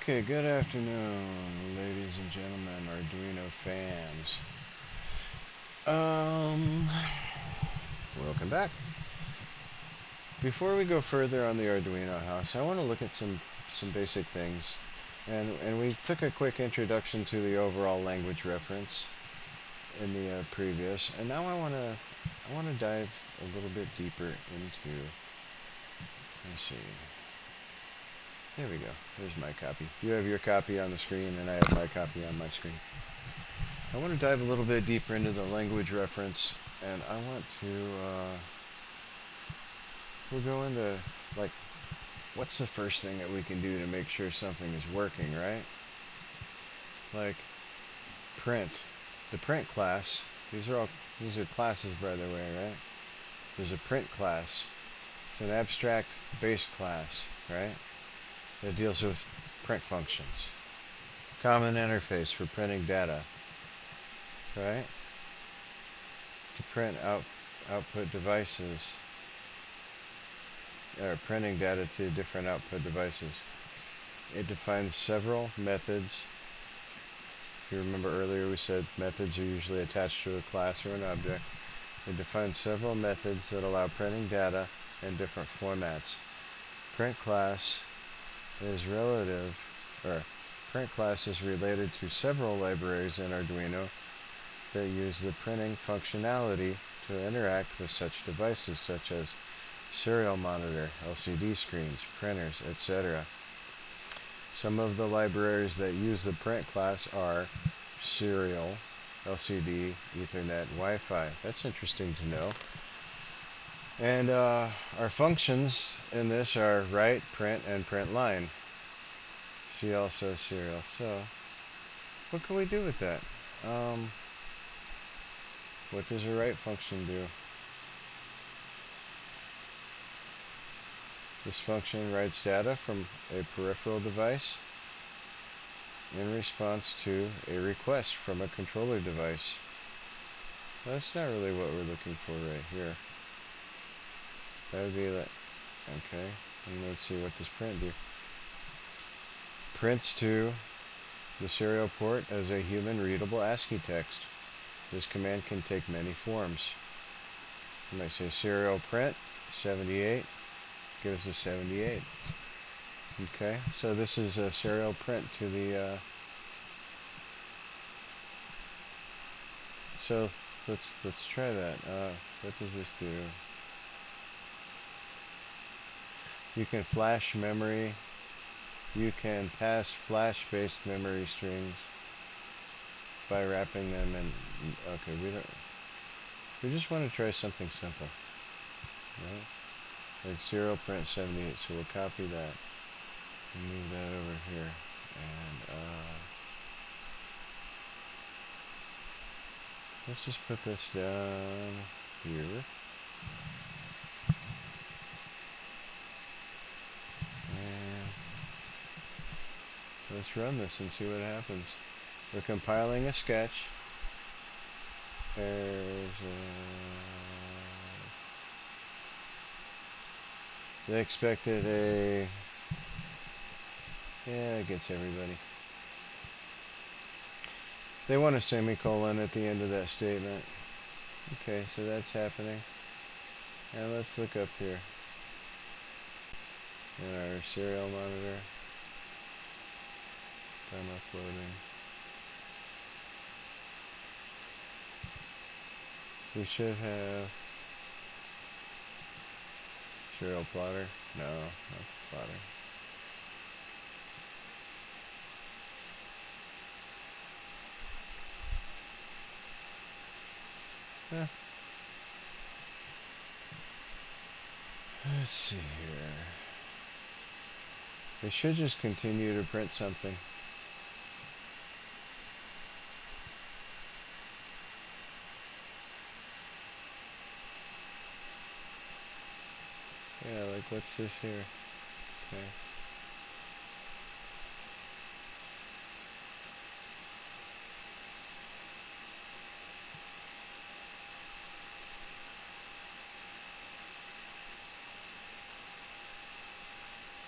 Okay, good afternoon, ladies and gentlemen, Arduino fans. Um, Welcome back. Before we go further on the Arduino house, I want to look at some basic things, and we took a quick introduction to the overall language reference in the previous, and now I want to dive a little bit deeper into. Let me see. There we go. There's my copy. You have your copy on the screen, and I have my copy on my screen. I want to dive a little bit deeper into the language reference, and I want to, we'll go into, like, what's the first thing that we can do to make sure something is working, right? Like, print. The print class, these are classes, by the way, right? There's a print class. It's an abstract base class, right? That deals with print functions. Common interface for printing data, right? To print output devices, or printing data to different output devices. It defines several methods. If you remember earlier, we said methods are usually attached to a class or an object. It defines several methods that allow printing data in different formats. Print class is related to several libraries in Arduino that use the printing functionality to interact with such devices such as serial monitor, LCD screens, printers, etc. Some of the libraries that use the print class are serial, LCD, Ethernet, Wi-Fi. That's interesting to know. And our functions in this are write, print, and print line. See also serial. So, what can we do with that? What does a write function do? This function writes data from a peripheral device in response to a request from a controller device. That's not really what we're looking for right here. That would be like, okay, and let's see, what does print do? Prints to the serial port as a human readable ASCII text. This command can take many forms. You might say serial print 78 gives us 78. Okay, so this is a serial print to the so let's try that. What does this do? You can flash memory. You can pass flash-based memory strings by wrapping them in. Okay, we just want to try something simple, right? Like serial print 78. So we'll copy that and move that over here, and let's just put this down here. And let's run this and see what happens. We're compiling a sketch. They expected a... Yeah, it gets everybody. They want a semicolon at the end of that statement. Okay, so that's happening. And let's look up here in our serial monitor. Done uploading. We should have serial plotter. No, not plotter. Yeah. Let's see here. They should just continue to print something. Yeah, like what's this here? Okay.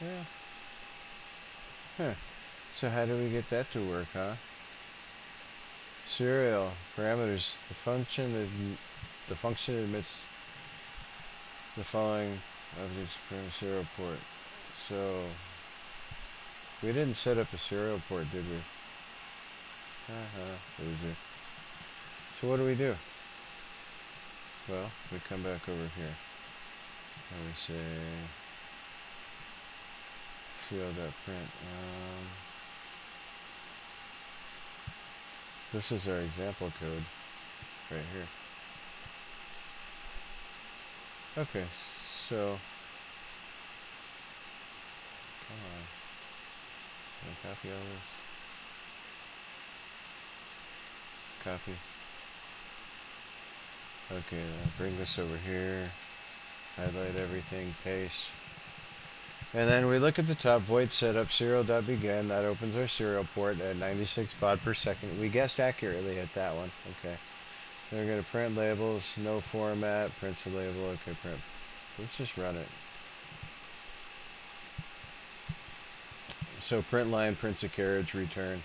Yeah. Huh. So how do we get that to work, huh? Serial parameters. The function admits the following of its serial port. So we didn't set up a serial port, did we? Loser. So what do we do? Well, we come back over here and we say serial.print. This is our example code right here. Okay, so come on. Can I copy all this? Copy. Okay, then bring this over here. Highlight everything, paste. And then we look at the top, void setup, serial.begin. That opens our serial port at 96 baud per second. We guessed accurately at that one. Okay. Then we're going to print labels, no format, prints a label. Okay, print. Let's just run it. So print line prints a carriage returned.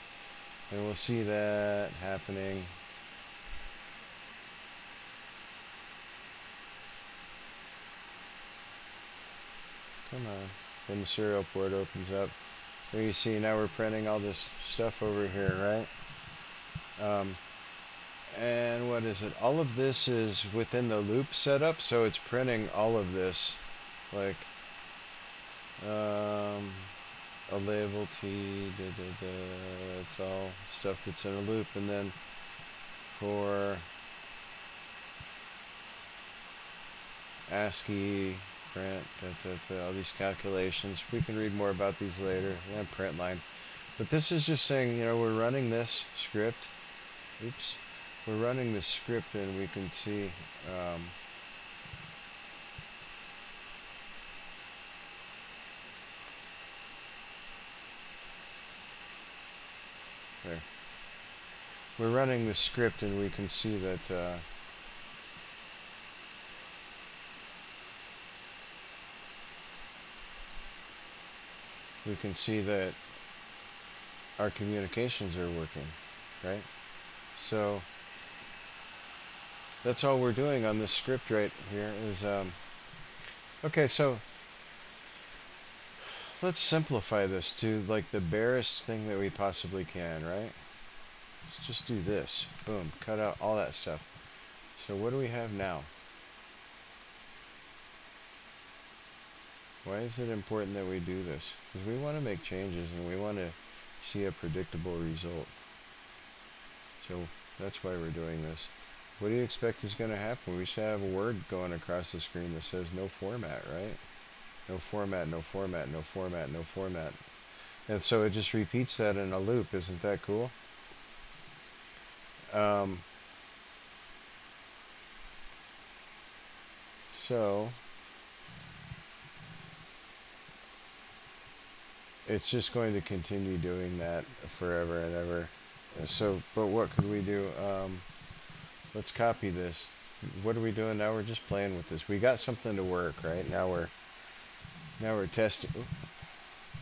And we'll see that happening. Come on. Then the serial port opens up. There you see now we're printing all this stuff over here, right? And what is it? All of this is within the loop setup, so it's printing all of this. Like a label T, it's all stuff that's in a loop. And then for ASCII, print, all these calculations. We can read more about these later. And print line. But this is just saying, we're running this script. Oops. We're running this script and we can see there. We're running this script and we can see that our communications are working, right? So that's all we're doing on this script right here is okay, so let's simplify this to like the barest thing that we possibly can, right? Let's just do this. Boom, cut out all that stuff. So what do we have now? Why is it important that we do this? Because we want to make changes and we want to see a predictable result. So that's why we're doing this. What do you expect is going to happen? We should have a word going across the screen that says no format, right? No format, no format, no format, no format. And so it just repeats that in a loop. Isn't that cool? So it's just going to continue doing that forever and ever. So, but what could we do? Let's copy this. What are we doing now? We're just playing with this. We got something to work, right? Now we're testing.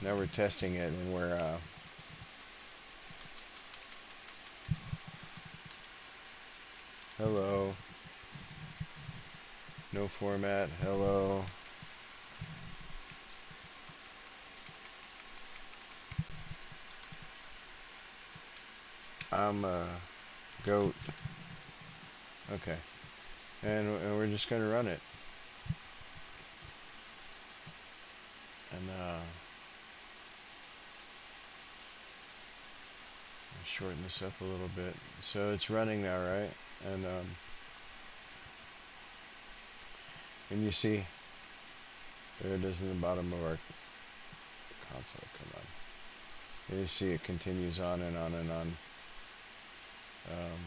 Now we're testing it, and we're hello. No format. Hello. I'm a goat. Okay. And we're just going to run it. And shorten this up a little bit. So it's running now, right? And you see, there it is in the bottom of our console. Come on. And you see it continues on and on and on. Oh,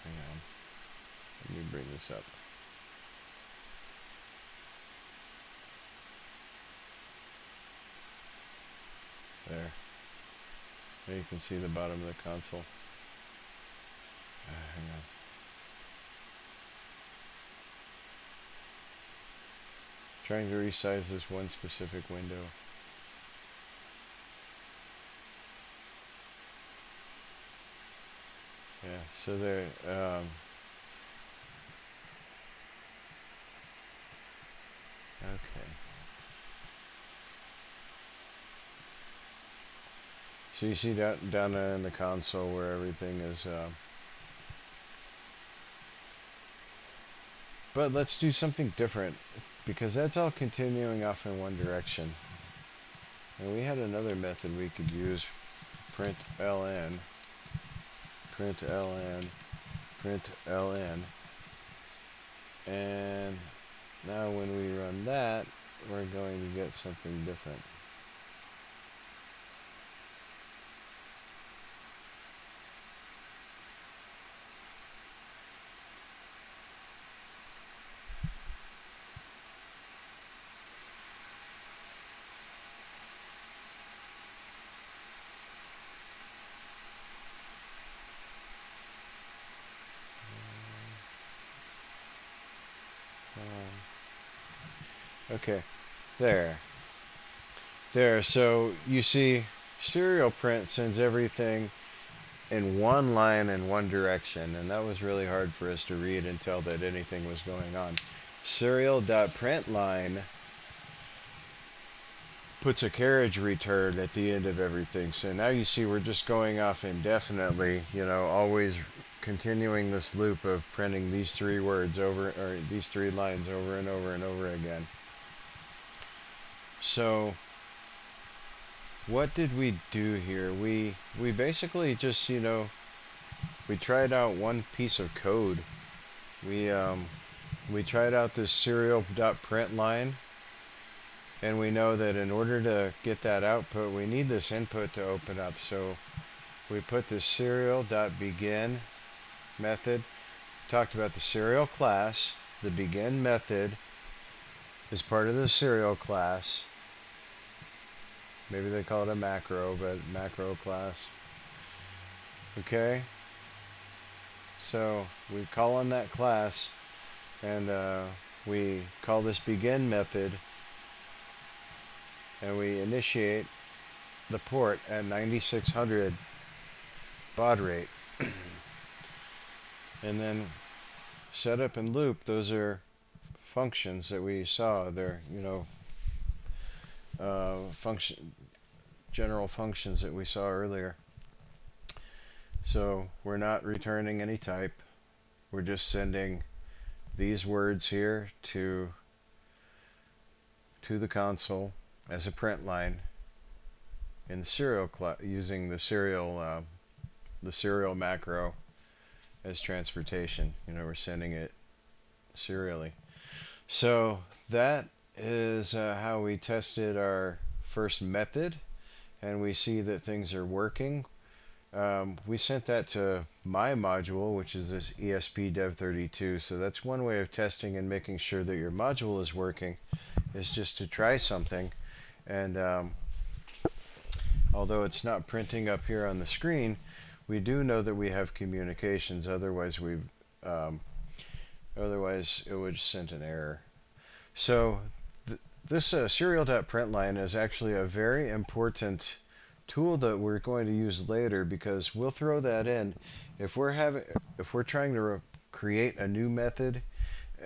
hang on. Let me bring this up. There. There you can see the bottom of the console. Hang on. Trying to resize this one specific window. So there, okay. So you see down in the console where everything is, but let's do something different because that's all continuing off in one direction. And we had another method we could use, println, println, println, and now when we run that, we're going to get something different. Okay, there. There, so you see, serial print sends everything in one line in one direction, and that was really hard for us to read and tell that anything was going on. Serial.println puts a carriage return at the end of everything. So now you see we're just going off indefinitely, always continuing this loop of printing these three words over, or these three lines over and over and over again. So what did we do here? We basically just, we tried out one piece of code. We tried out this serial.print line, and we know that in order to get that output, we need this input to open up. So we put this serial.begin method. Talked about the serial class. The begin method is part of the serial class. Maybe they call it a macro, but macro class. Okay? So we call on that class, and we call this begin method, and we initiate the port at 9600 baud rate. And then setup and loop, those are functions that we saw. They're, general functions that we saw earlier. So we're not returning any type. We're just sending these words here to the console as a print line in the serial using the serial macro as transportation. We're sending it serially. So that is how we tested our first method, and we see that things are working. We sent that to my module, which is this ESP-Dev32. So that's one way of testing and making sure that your module is working, is just to try something. And although it's not printing up here on the screen, we do know that we have communications. Otherwise, otherwise it would send an error. So this serial.println is actually a very important tool that we're going to use later, because we'll throw that in if we're trying to create a new method,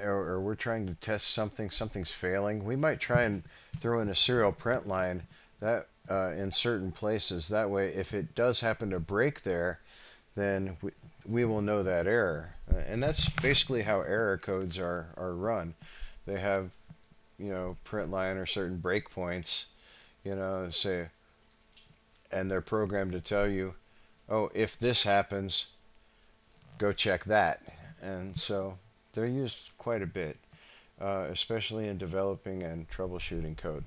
or we're trying to test something's failing. We might try and throw in a serial print line that in certain places. That way, if it does happen to break there, then we will know that error. And that's basically how error codes are run. They have, print line or certain breakpoints, say, and they're programmed to tell you, oh, if this happens, go check that. And so they're used quite a bit, especially in developing and troubleshooting code.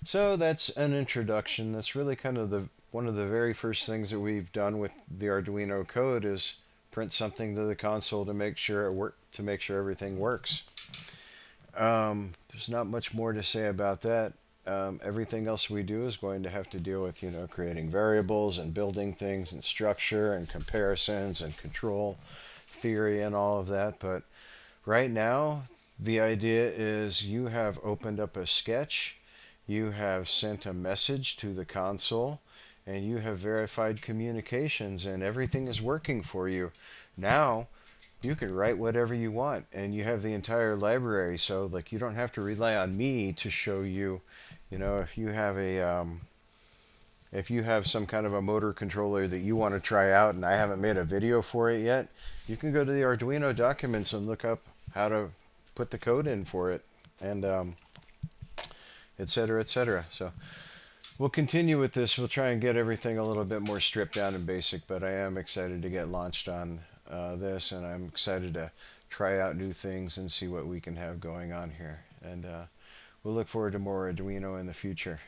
So that's an introduction. That's really kind of one of the very first things that we've done with the Arduino code, is print something to the console to make sure everything works. There's not much more to say about that. Everything else we do is going to have to deal with, creating variables and building things and structure and comparisons and control theory and all of that. But right now, the idea is you have opened up a sketch, you have sent a message to the console, and you have verified communications and everything is working for you. Now you can write whatever you want, and you have the entire library, so like you don't have to rely on me to show you. You know, if you have some kind of a motor controller that you want to try out and I haven't made a video for it yet, you can go to the Arduino documents and look up how to put the code in for it, and et cetera, et cetera. So we'll continue with this. We'll try and get everything a little bit more stripped down and basic, but I am excited to get launched on this, and I'm excited to try out new things and see what we can have going on here. And we'll look forward to more Arduino in the future.